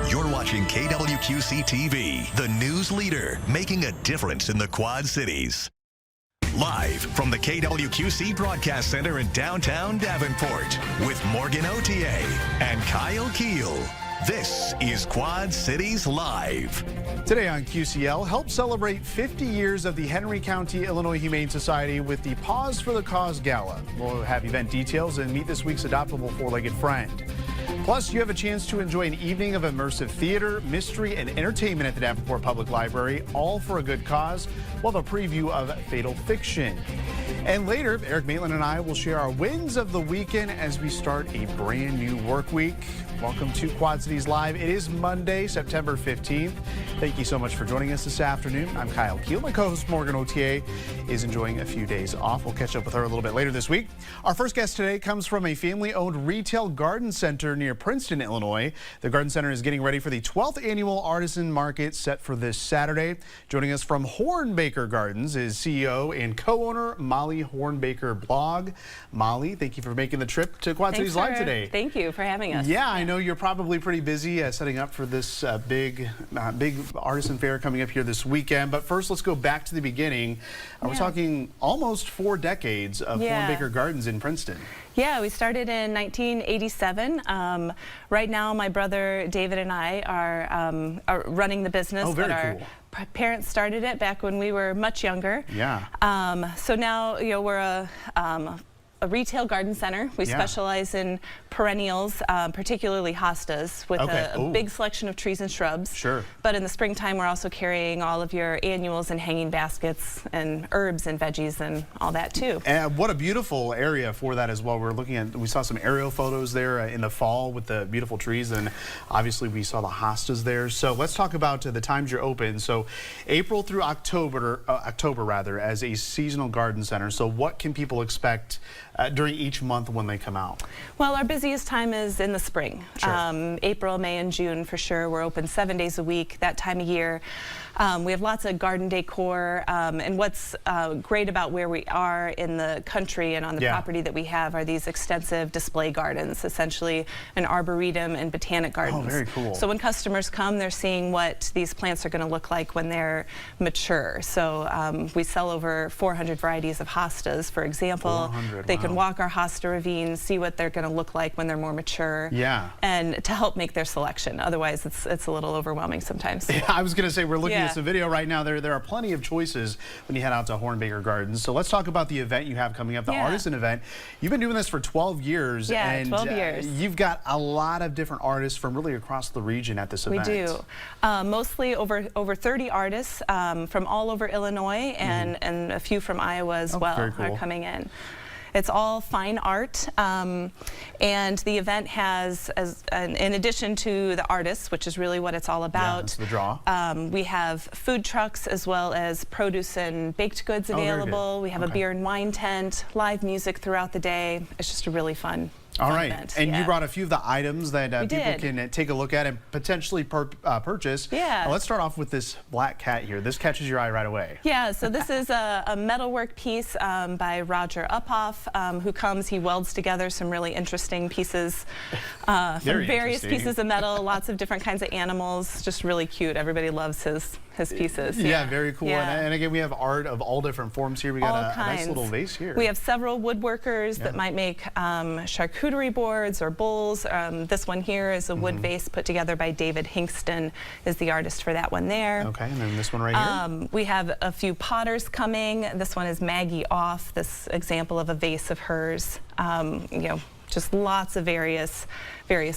You're watching KWQC TV, the news leader, making a difference in the Quad Cities. Live from the KWQC Broadcast Center in downtown Davenport with Morgan Otier and Kyle Kiel. This is Quad Cities Live. Today on QCL, help celebrate 50 years of the Henry County, Illinois Humane Society with the Paws for the Cause Gala. We'll have event details and meet this week's adoptable four-legged friend. Plus, you have a chance to enjoy an evening of immersive theater, mystery, and entertainment at the Davenport Public Library, all for a good cause. We'll have a preview of Fatal Fiction. And later, Erik Maitland and I will share our wins of the weekend as we start a brand new work week. Welcome to Quad Cities Live. It is Monday, September 15th. Thank you so much for joining us this afternoon. I'm Kyle Kiel. My co-host Morgan Otier is enjoying a few days off. We'll catch up with her a little bit later this week. Our first guest today comes from a family-owned retail garden center near Princeton, Illinois. The garden center is getting ready for the 12th annual Artisan Market set for this Saturday. Joining us from Hornbaker Gardens is CEO and co-owner Molly Hornbaker-Blogg. Molly, thank you for making the trip to Quad Cities Live today. Thank you for having us. Yeah, I know you're probably pretty busy setting up for this big artisan fair coming up here this weekend. But first, let's go back to the beginning. We're talking almost 4 decades of Hornbaker Gardens in Princeton. Yeah, we started in 1987. Right now, my brother David and I are running the business. Oh, very cool. Our parents started it back when we were much younger. Yeah. So now, you know, we're a retail garden center. We specialize in perennials, particularly hostas, with a big selection of trees and shrubs. Sure. But in the springtime, we're also carrying all of your annuals and hanging baskets and herbs and veggies and all that too. And what a beautiful area for that as well. We saw some aerial photos there in the fall with the beautiful trees, and obviously we saw the hostas there. So let's talk about the times you're open. So April through October rather, as a seasonal garden center. So what can people expect during each month when they come out? Well, our busiest time is in the spring. Sure. April, May, and June for sure. We're open 7 days a week that time of year. We have lots of garden decor, and what's great about where we are in the country and on the property that we have are these extensive display gardens, essentially an arboretum and botanic gardens. Oh, very cool. So when customers come, they're seeing what these plants are going to look like when they're mature. So we sell over 400 varieties of hostas, for example. 400, They can walk our hosta ravines, see what they're going to look like when they're more mature. Yeah. And to help make their selection. Otherwise, it's a little overwhelming sometimes. Yeah, I was going to say, we're looking at some video right now. There are plenty of choices when you head out to Hornbaker Gardens. So let's talk about the event you have coming up, the Artisan event. You've been doing this for 12 years. Yeah, and 12 years. You've got a lot of different artists from really across the region at this event. We do. Mostly over 30 artists from all over Illinois and a few from Iowa as well are coming in. It's all fine art, and the event has, in addition to the artists, which is really what it's all about, that's the draw. We have food trucks as well as produce and baked goods available. We have a beer and wine tent, live music throughout the day. It's just a really fun event. And you brought a few of the items that people can take a look at and potentially purchase. Yeah. Let's start off with this black cat here. This catches your eye right away. Yeah, so this is a metalwork piece by Roger Uphoff, he welds together some really interesting pieces from various pieces of metal, lots of different kinds of animals, just really cute. Everybody loves his pieces. Yeah, very cool. And again, we have art of all different forms here. We got a nice little vase here. We have several woodworkers that might make charcuterie boards or bowls. This one here is a wood vase put together by David Hinkston, is the artist for that one there. Okay, and then this one right here. We have a few potters coming. This one is Maggie Off, this example of a vase of hers. You know, just lots of various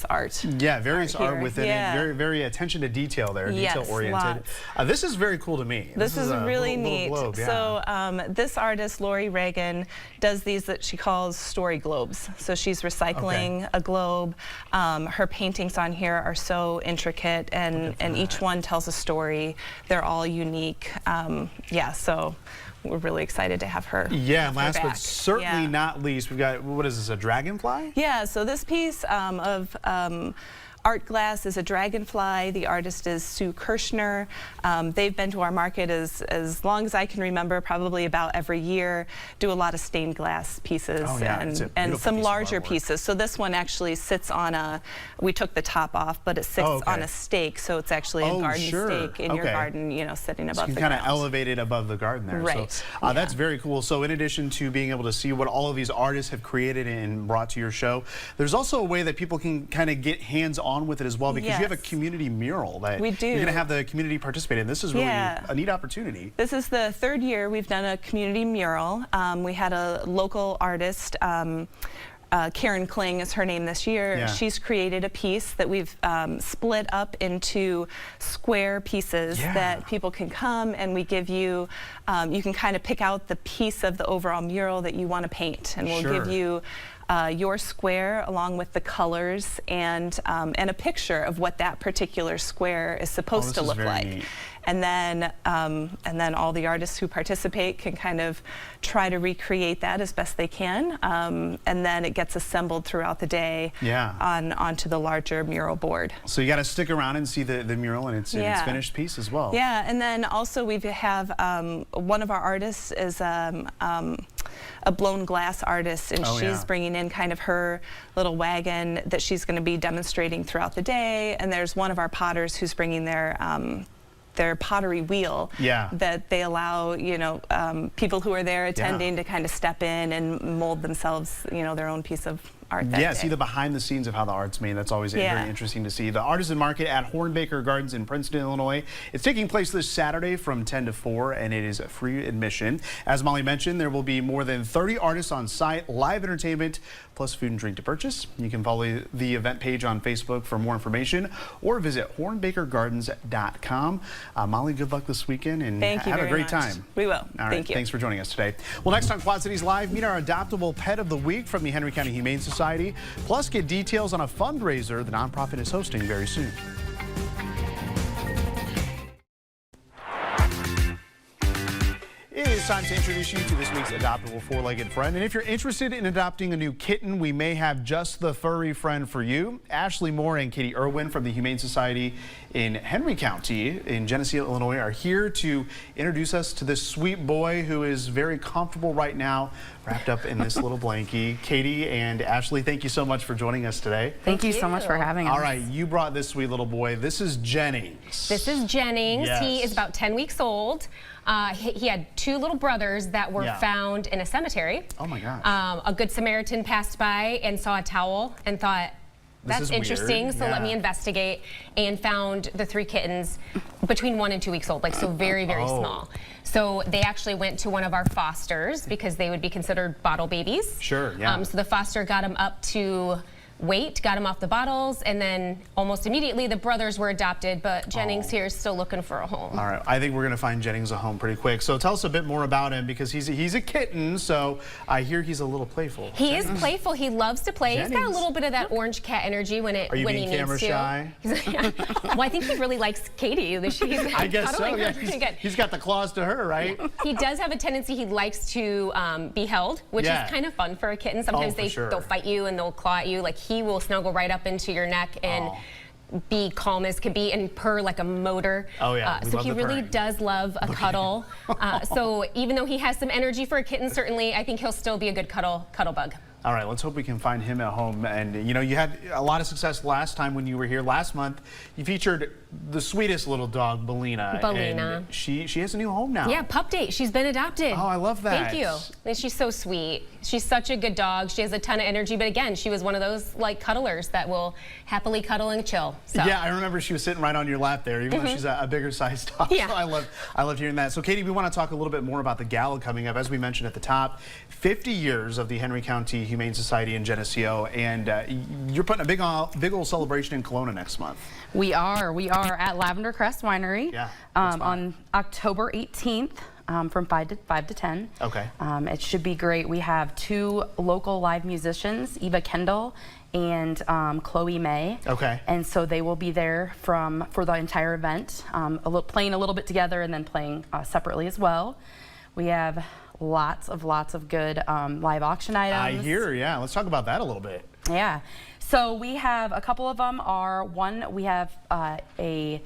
art. Yeah, various art within it. Very attention to detail there, detail oriented. This is very cool to me. This is really neat. Globe, So this artist, Lori Reagan, does these that she calls story globes. So she's recycling a globe. Her paintings on here are so intricate, and each one tells a story. They're all unique. So we're really excited to have her. Yeah, and last but certainly not least, we've got, what is this, a dragonfly? Yeah, so this piece of art glass is a dragonfly. The artist is Sue Kirshner. They've been to our market as long as I can remember, probably about every year, do a lot of stained glass pieces and some larger pieces. So this one actually sits on a, we took the top off, but it sits on a stake, so it's actually a garden stake in your garden, you know, sitting above the ground. Kind of elevated above the garden there. Right. So that's very cool. So in addition to being able to see what all of these artists have created and brought to your show, there's also a way that people can kind of get hands-on with it as well, because you have a community mural that you're going to have the community participate in. This is really a neat opportunity. This is the third year we've done a community mural. We had a local artist, Karen Kling is her name this year. She's created a piece that we've split up into square pieces that people can come, and we give you, you can kind of pick out the piece of the overall mural that you want to paint, and we'll give you your square along with the colors and a picture of what that particular square is supposed to look like. Neat. And then all the artists who participate can kind of try to recreate that as best they can, and then it gets assembled throughout the day onto the larger mural board. So you got to stick around and see the mural and its finished piece as well. Yeah, and then also we have one of our artists is a blown glass artist, and she's bringing in kind of her little wagon that she's going to be demonstrating throughout the day. And there's one of our potters who's bringing their pottery wheel that they allow, you know, people who are there attending to kind of step in and mold themselves, you know, their own piece of art that day. See the behind the scenes of how the art's made. That's always very interesting to see. The Artisan Market at Hornbaker Gardens in Princeton, Illinois. It's taking place this Saturday from 10 to 4, and it is free admission. As Molly mentioned, there will be more than 30 artists on site, live entertainment, plus food and drink to purchase. You can follow the event page on Facebook for more information, or visit hornbakergardens.com. Molly, good luck this weekend, and have a great time. We will. All right, Thank you. Thanks for joining us today. Well, next on Quad Cities Live, meet our Adoptable Pet of the Week from the Henry County Humane Society. Plus, get details on a fundraiser the nonprofit is hosting very soon. It is time to introduce you to this week's adoptable four-legged friend. And if you're interested in adopting a new kitten, we may have just the furry friend for you. Ashley Moore and Katie Irwin from the Humane Society in Henry County in Geneseo, Illinois are here to introduce us to this sweet boy who is very comfortable right now, wrapped up in this little blankie. Katie and Ashley, thank you so much for joining us today. Thank you so much for having us. All right, you brought this sweet little boy. This is Jennings. This is Jennings. Yes. He is about 10 weeks old. He had two little brothers that were found in a cemetery. Oh my gosh. A Good Samaritan passed by and saw a towel and thought, that's interesting, so let me investigate, and found the three kittens between 1 and 2 weeks old, like so very, very small. So they actually went to one of our fosters because they would be considered bottle babies. Sure, yeah. So the foster got him up to weight, got him off the bottles, and then almost immediately the brothers were adopted, but Jennings here is still looking for a home. All right, I think we're going to find Jennings a home pretty quick. So tell us a bit more about him, because he's a kitten, so I hear he's a little playful. He is playful. He loves to play. Jennings. He's got a little bit of that orange cat energy when he needs to. Camera shy? Well, I think he really likes Katie. I guess so. Yeah, he's got the claws to her, right? He does have a tendency. He likes to be held, which is kind of fun for a kitten. Sometimes they'll fight you and they'll claw at you. Like, he will snuggle right up into your neck and be calm as can be and purr like a motor. Oh yeah. So he really does love a cuddle. So even though he has some energy for a kitten, certainly I think he'll still be a good cuddle bug. All right, let's hope we can find him at home. And you know, you had a lot of success last time when you were here last month. You featured the sweetest little dog, Belina. And she has a new home now. Yeah, pup date. She's been adopted. Oh, I love that. Thank you. And she's so sweet. She's such a good dog. She has a ton of energy, but again, she was one of those like cuddlers that will happily cuddle and chill. So. Yeah, I remember she was sitting right on your lap there, even though she's a bigger sized dog. Yeah. So I love hearing that. So Katie, we want to talk a little bit more about the gala coming up. As we mentioned at the top, 50 years of the Henry County Humane Society in Geneseo, and you're putting a big old celebration in Kelowna next month. We are at Lavender Crest Winery on October 18th. From 5 to 10. Okay. It should be great. We have 2 local live musicians, Eva Kendall and Chloe May. Okay. And so they will be there for the entire event, playing a little bit together and then playing separately as well. We have lots of good live auction items. I hear, yeah. Let's talk about that a little bit. Yeah. So we have a couple of them. We have a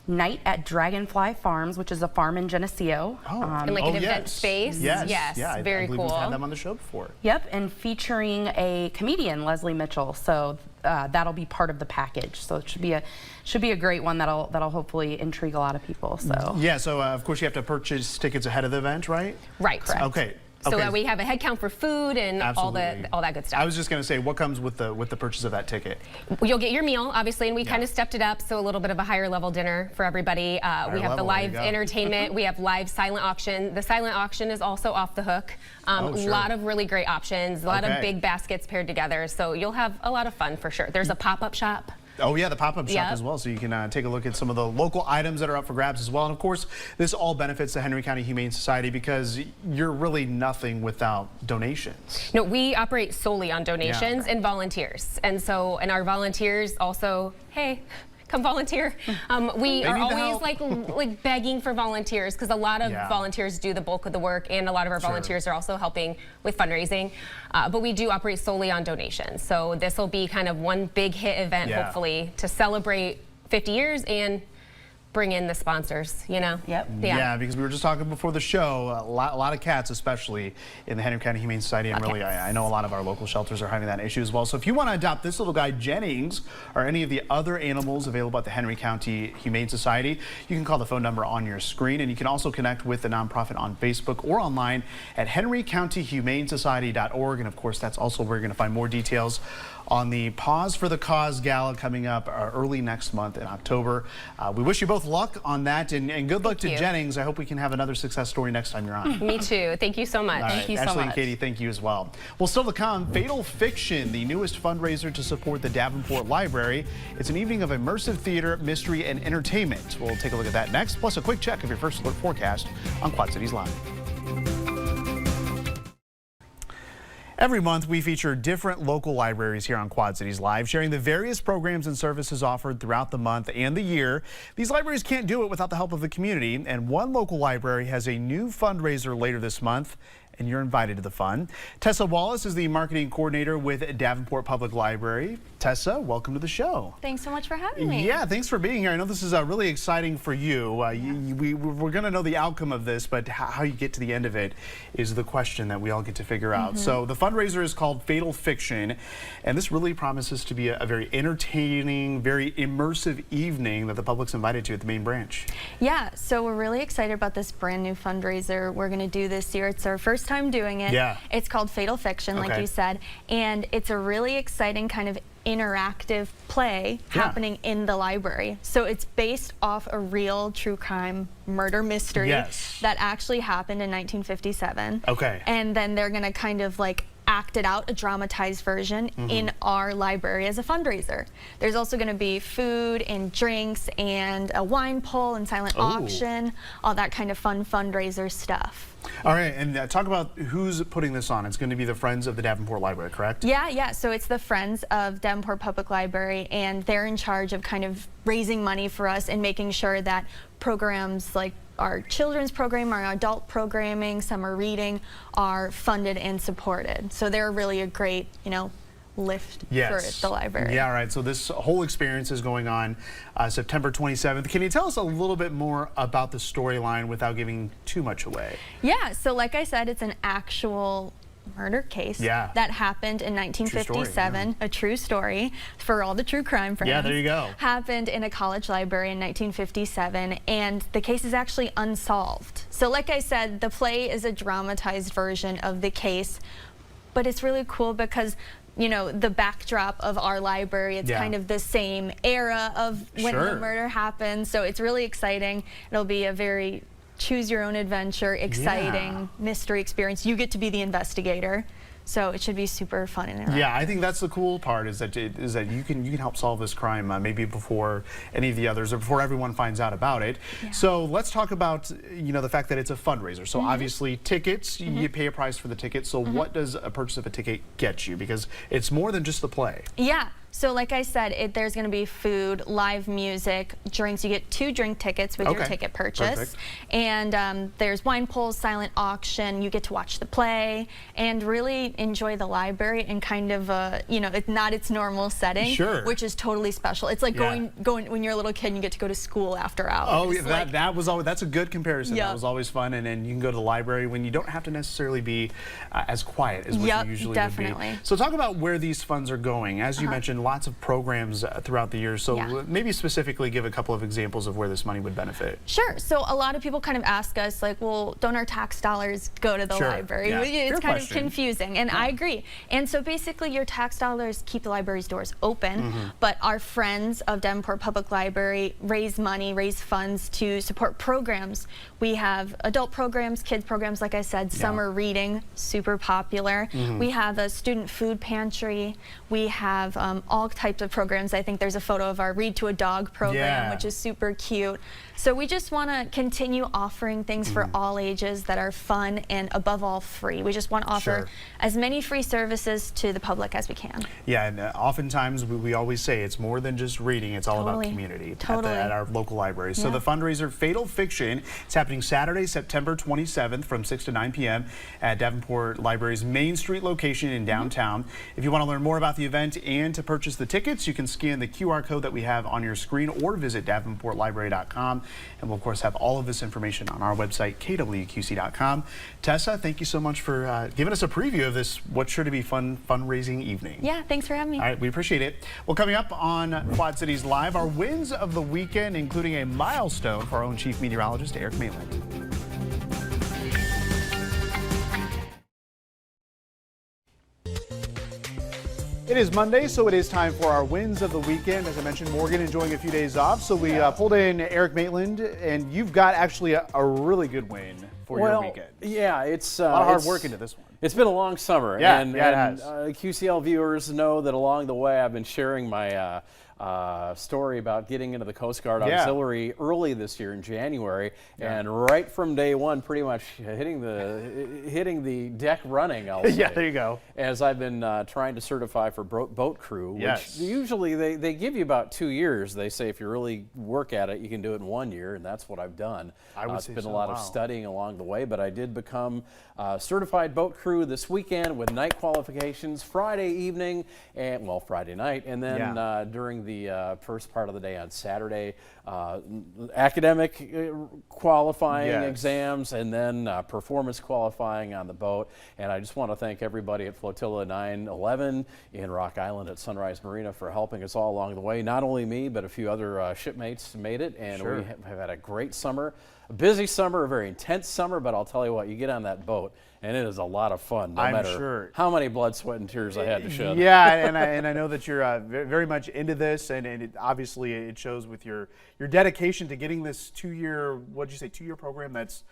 night at Dragonfly Farms, which is a farm in Geneseo. And like an event space. Yes. Yeah, very I believe cool. We've had them on the show before. Yep, and featuring a comedian, Leslie Mitchell. So that'll be part of the package. So it should be a great one that'll hopefully intrigue a lot of people. So yeah. So of course you have to purchase tickets ahead of the event, right? Right. Correct. Okay. So that we have a head count for food and all that good stuff. I was just going to say, what comes with the purchase of that ticket? You'll get your meal, obviously, and we kind of stepped it up, so a little bit of a higher level dinner for everybody. We have the live entertainment. We have live silent auction. The silent auction is also off the hook. A lot of really great options, a lot of big baskets paired together, so you'll have a lot of fun for sure. There's a pop-up shop. Oh yeah, the pop-up shop as well, so you can take a look at some of the local items that are up for grabs as well. And of course, this all benefits the Henry County Humane Society because you're really nothing without donations. No, we operate solely on donations and volunteers. And our volunteers also, hey, come volunteer. We are always like begging for volunteers because a lot of volunteers do the bulk of the work, and a lot of our volunteers are also helping with fundraising. But we do operate solely on donations. So this will be kind of one big hit event, hopefully, to celebrate 50 years and bring in the sponsors, you know? Yep. Yeah, because we were just talking before the show, a lot of cats, especially in the Henry County Humane Society, and really I know a lot of our local shelters are having that issue as well. So if you want to adopt this little guy, Jennings, or any of the other animals available at the Henry County Humane Society, you can call the phone number on your screen, and you can also connect with the nonprofit on Facebook or online at henrycountyhumanesociety.org. And of course, that's also where you're going to find more details on the Pause for the Cause Gala coming up early next month in October. We wish you both luck on that, and good luck to Jennings. I hope we can have another success story next time you're on. Me too. Thank you so much. Thank you so much. Ashley and Katie, thank you as well. Well, still to come, Fatal Fiction, the newest fundraiser to support the Davenport Library. It's an evening of immersive theater, mystery, and entertainment. We'll take a look at that next, plus a quick check of your first alert forecast on Quad Cities Live. Every month, we feature different local libraries here on Quad Cities Live, sharing the various programs and services offered throughout the month and the year. These libraries can't do it without the help of the community, and one local library has a new fundraiser later this month, and you're invited to the fun. Tessa Wallace is the marketing coordinator with Davenport Public Library. Tessa, welcome to the show. Thanks so much for having me. Yeah, thanks for being here. I know this is really exciting for you. We're going to know the outcome of this, but how you get to the end of it is the question that we all get to figure out. So the fundraiser is called Fatal Fiction, and this really promises to be a very entertaining, very immersive evening that the public's invited to at the main branch. Yeah, so we're really excited about this brand new fundraiser we're going to do this year. It's our first time doing it. Yeah. It's called Fatal Fiction, like you said, and it's a really exciting kind of interactive play happening in the library. So it's based off a real true crime murder mystery that actually happened in 1957. Okay. And then they're going to kind of like acted out a dramatized version in our library as a fundraiser. There's also going to be food and drinks and a wine pull and silent auction, all that kind of fun fundraiser stuff. All right, and talk about who's putting this on. It's going to be the Friends of the Davenport Library, correct? Yeah, so it's the Friends of Davenport Public Library, and they're in charge of kind of raising money for us and making sure that programs like our children's program, our adult programming, summer reading are funded and supported. So they're really a great, lift for the library. Yeah, all right. So this whole experience is going on September 27th. Can you tell us a little bit more about the storyline without giving too much away? Yeah, so like I said, it's an actual murder case that happened in 1957, a true story for all the true crime fans. Yeah, there you go. Happened in a college library in 1957, and the case is actually unsolved. So like I said, the play is a dramatized version of the case, but it's really cool because the backdrop of our library, it's kind of the same era of when the murder happened. So it's really exciting. It'll be a very choose your own adventure, exciting mystery experience. You get to be the investigator. So it should be super fun and interactive. Yeah, I think that's the cool part is that you can help solve this crime maybe before any of the others or before everyone finds out about it. Yeah. So let's talk about the fact that it's a fundraiser. So obviously tickets, you pay a price for the ticket. So what does a purchase of a ticket get you? Because it's more than just the play. Yeah. So like I said, there's going to be food, live music, drinks. You get 2 drink tickets with your ticket purchase. Perfect. And there's wine pools, silent auction. You get to watch the play and really enjoy the library in kind of a, it's not its normal setting, which is totally special. It's like going when you're a little kid and you get to go to school after hours. Oh, yeah, that was always, that's a good comparison. Yep. That was always fun, and then you can go to the library when you don't have to necessarily be as quiet as what you usually would be. So talk about where these funds are going. As you mentioned, lots of programs throughout the year. So maybe specifically give a couple of examples of where this money would benefit. Sure. So a lot of people kind of ask us, like, well, don't our tax dollars go to the library? Yeah. It's kind of confusing, and I agree. And so basically, your tax dollars keep the library's doors open, but our friends of Davenport Public Library raise money, raise funds to support programs. We have adult programs, kids programs, like I said, summer reading, super popular. We have a student food pantry. We have all types of programs. I think there's a photo of our Read to a Dog program, which is super cute. So we just want to continue offering things for all ages that are fun and above all free. We just want to offer as many free services to the public as we can. Yeah, and oftentimes we always say it's more than just reading, it's all about community at our local libraries. So the fundraiser Fatal Fiction is happening Saturday, September 27th from 6 to 9 p.m. at Davenport Library's Main Street location in downtown. If you want to learn more about the event and to purchase the tickets, you can scan the QR code that we have on your screen or visit davenportlibrary.com. And we'll, of course, have all of this information on our website, kwqc.com. Tessa, thank you so much for giving us a preview of this what's sure to be fun fundraising evening. Yeah, thanks for having me. All right, we appreciate it. Well, coming up on Quad Cities Live, our wins of the weekend, including a milestone for our own chief meteorologist, Erik Maitland. It is Monday, so it is time for our wins of the weekend. As I mentioned, Morgan enjoying a few days off, so we pulled in Erik Maitland, and you've got actually a really good win for your weekend. Yeah, it's a lot of hard work into this one. It's been a long summer, it and has. QCL viewers know that along the way I've been sharing my story about getting into the Coast Guard Auxiliary early this year in January, and right from day one, pretty much hitting the deck running. I'll say. Yeah, there you go. As I've been trying to certify for boat crew, which usually they give you about 2 years. They say if you really work at it, you can do it in 1 year, and that's what I've done. It's been a lot of studying along the way, but I did become certified boat crew this weekend with night qualifications Friday evening, and Friday night, and then during the first part of the day on Saturday, academic qualifying exams, and then performance qualifying on the boat. And I just want to thank everybody at Flotilla 911 in Rock Island at Sunrise Marina for helping us all along the way. Not only me, but a few other shipmates made it, and we have had a great summer. A busy summer, a very intense summer, but I'll tell you what, you get on that boat and it is a lot of fun, no matter how many blood, sweat, and tears I had to shed. Yeah, and I know that you're very much into this, and obviously it shows with your dedication to getting this 2-year, what did you say, 2-year program that's,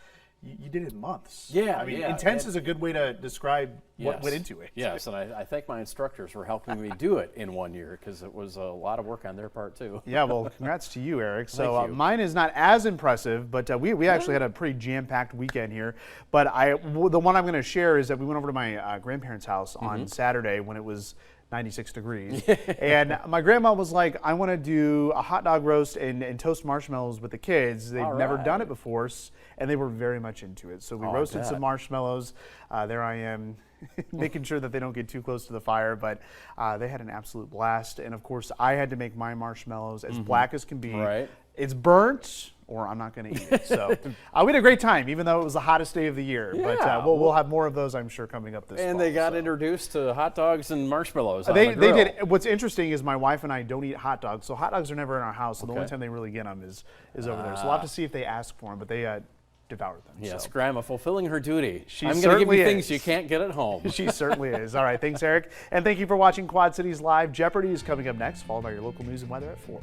you did it in months. Yeah, I mean, intense is a good way to describe what went into it. Yes, and I thank my instructors for helping me do it in 1 year, because it was a lot of work on their part too. Yeah, well, congrats to you, Erik. So mine is not as impressive, but we actually had a pretty jam-packed weekend here. But the one I'm going to share is that we went over to my grandparents' house on Saturday when it was 96 degrees. And my grandma was like, I want to do a hot dog roast and toast marshmallows with the kids. They've never done it before, and they were very much into it. So we roasted some marshmallows. There I am making sure that they don't get too close to the fire, but they had an absolute blast. And of course, I had to make my marshmallows as black as can be. It's burnt, or I'm not going to eat it. So we had a great time, even though it was the hottest day of the year. But we'll have more of those, I'm sure, coming up this fall. And they got introduced to hot dogs and marshmallows on the grill. They did. What's interesting is my wife and I don't eat hot dogs, so hot dogs are never in our house. So the only time they really get them is over there. So we'll have to see if they ask for them, but they devoured them. Yes, Grandma fulfilling her duty. I'm going to give you things you can't get at home. She certainly is. All right, thanks, Erik. And thank you for watching Quad Cities Live. Jeopardy is coming up next, followed by your local news and weather at 4.